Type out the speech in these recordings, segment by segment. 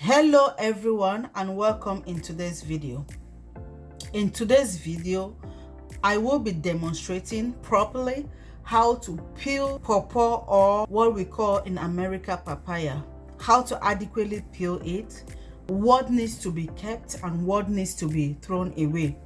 Hello everyone and welcome in today's video. In today's video, I will be demonstrating properly how to peel pawpaw, or what we call in America papaya. How to adequately peel it, what needs to be kept and what needs to be thrown away.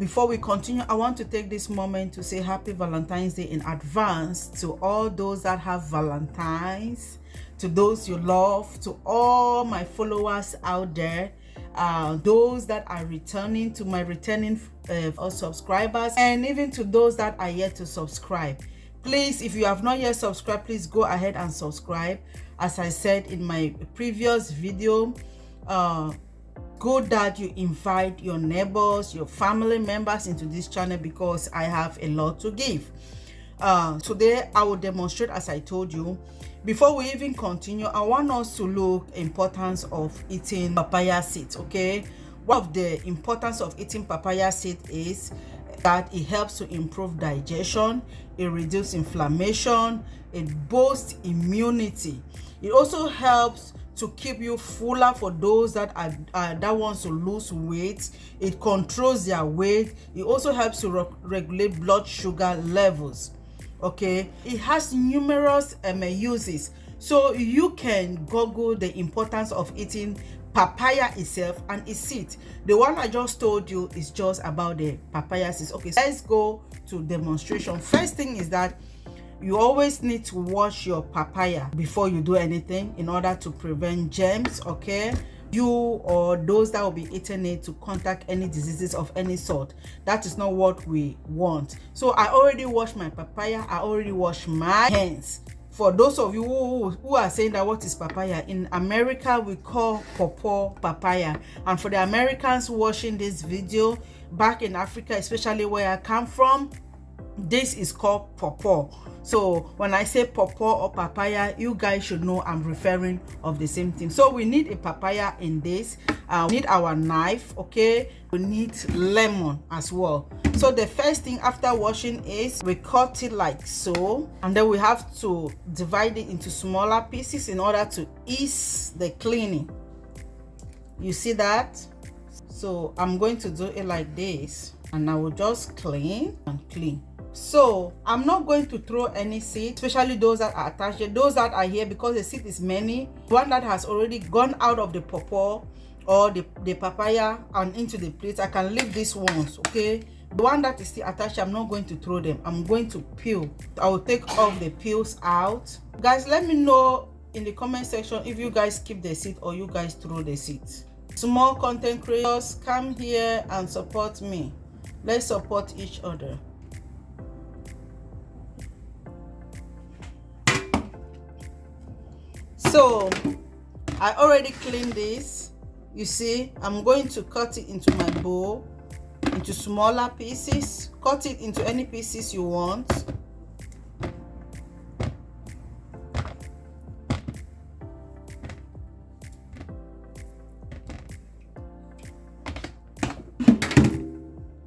Before we continue, I want to take this moment to say happy Valentine's Day in advance to all those that have Valentines, to those you love, to all my followers out there, those that are returning, to my returning subscribers, and even to those that are yet to subscribe. Please, if you have not yet subscribed, please go ahead and subscribe. As I said in my previous video, good that you invite your neighbors, your family members into this channel, because I have a lot to give. Today I will demonstrate, as I told you. Before we even continue, I want us to look importance of eating papaya seeds. Okay, one of the importance of eating papaya seed is that it helps to improve digestion, it reduces inflammation, it boosts immunity. It also helps to keep you fuller for those that that wants to lose weight. It controls their weight. It also helps to regulate blood sugar levels. Okay, it has numerous uses, so you can Google the importance of eating papaya itself and its seed. The one I just told you is just about the papaya seeds. Okay, so let's go to demonstration. First thing is that you always need to wash your papaya before you do anything, in order to prevent germs, okay, you or those that will be eating it, to contact any diseases of any sort. That is not what we want. So I already washed my papaya, I already washed my hands. For those of you who are saying that what is papaya, in America we call pawpaw papaya. And for the Americans watching this video back in Africa, especially where I come from, this is called pawpaw. So when I say pawpaw or papaya, you guys should know I'm referring of the same thing. So we need a papaya in this. We need our knife, okay, we need lemon as well. So the first thing after washing is we cut it like so, and then we have to divide it into smaller pieces in order to ease the cleaning. You see that? So I'm going to do it like this, and I will just clean and clean. So I'm not going to throw any seed, especially those that are attached here, those that are here, because the seed is many. One that has already gone out of the pawpaw or the papaya and into the plate, I can leave these ones, okay. The one that is still attached, I'm not going to throw them, I'm going to peel. I will take off the peels out. Guys, let me know in the comment section if you guys keep the seed or you guys throw the seeds. Small content creators, come here and support me. Let's support each other. So I already cleaned this. You see, I'm going to cut it into my bowl, into smaller pieces. Cut it into any pieces you want.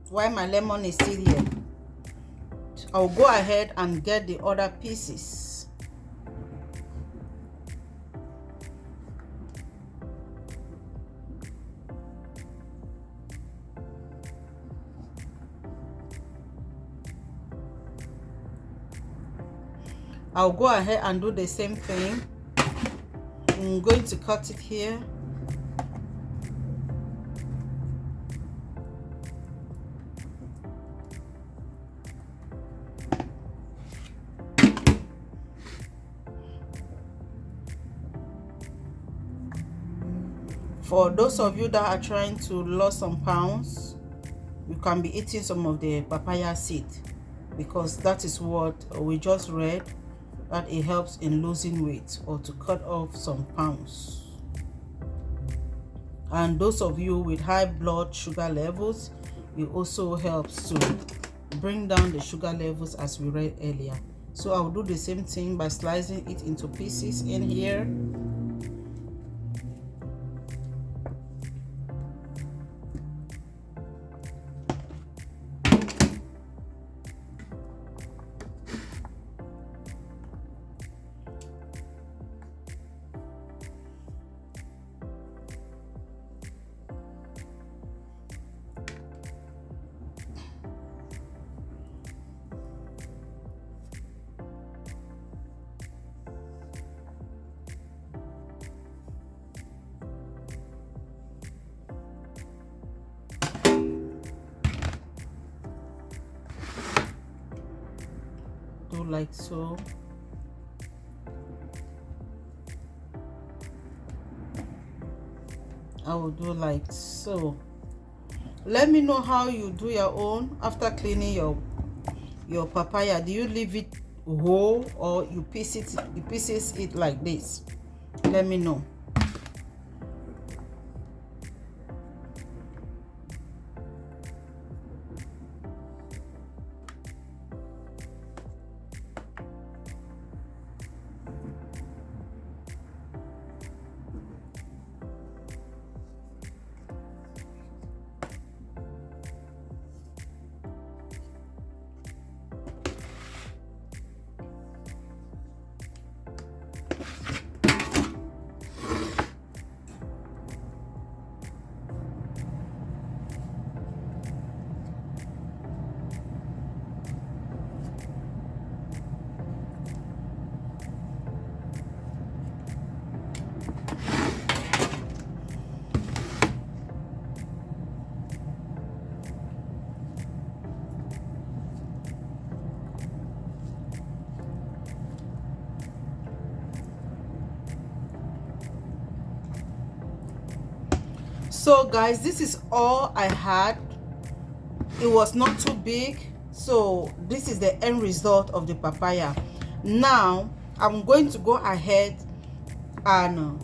While my lemon is still here, I'll go ahead and get the other pieces. I'll go ahead and do the same thing. I'm going to cut it here. For those of you that are trying to lose some pounds, you can be eating some of the papaya seed, because that is what we just read, that it helps in losing weight or to cut off some pounds. And those of you with high blood sugar levels, it also helps to bring down the sugar levels, as we read earlier. So I'll do the same thing by slicing it into pieces in here. like so. I will do like so. Let me know how you do your own after cleaning your papaya. Do you leave it whole or you pieces it like this? Let me know. So guys, this is all I had. It was not too big, so this is the end result of the papaya. Now I'm going to go ahead and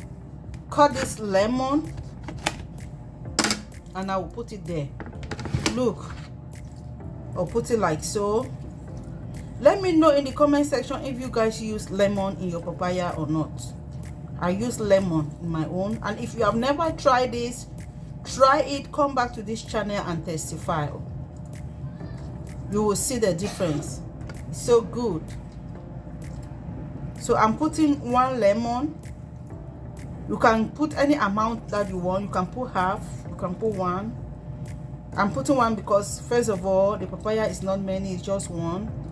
cut this lemon, and I will put it there. Look, I'll put it like so. Let me know in the comment section if you guys use lemon in your papaya or not. I use lemon in my own, and if you have never tried this, try it. Come back to this channel and testify. You will see the difference. It's so good. So I'm putting 1 lemon. You can put any amount that you want. You can put half, you can put 1. I'm putting 1 because first of all, the papaya is not many, it's just 1.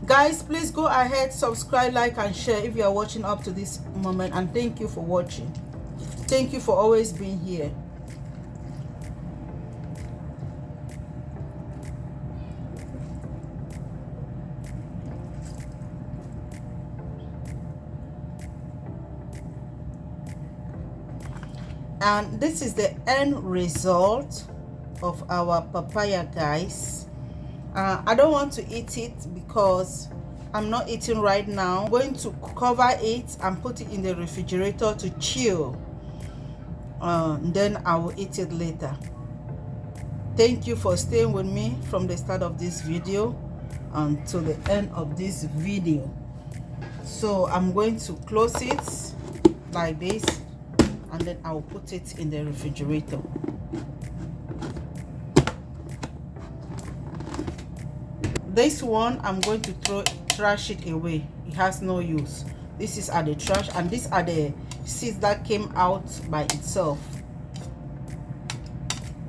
Guys, please go ahead, subscribe, like and share if you are watching up to this moment, and thank you for watching. Thank you for always being here. And this is the end result of our papaya, guys. I don't want to eat it because I'm not eating right now. I'm going to cover it and put it in the refrigerator to chill. Then I will eat it later. Thank you for staying with me from the start of this video until the end of this video. So I'm going to close it like this, and then I will put it in the refrigerator. This one I'm going to trash it away. It has no use. This is at the trash, and these are the seeds that came out by itself.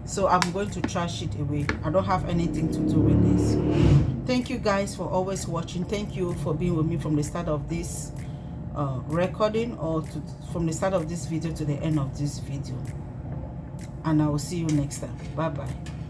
So I'm going to trash it away. I don't have anything to do with this. Thank you guys for always watching. Thank you for being with me from the start of this recording, or from the start of this video to the end of this video. And I will see you next time. Bye bye.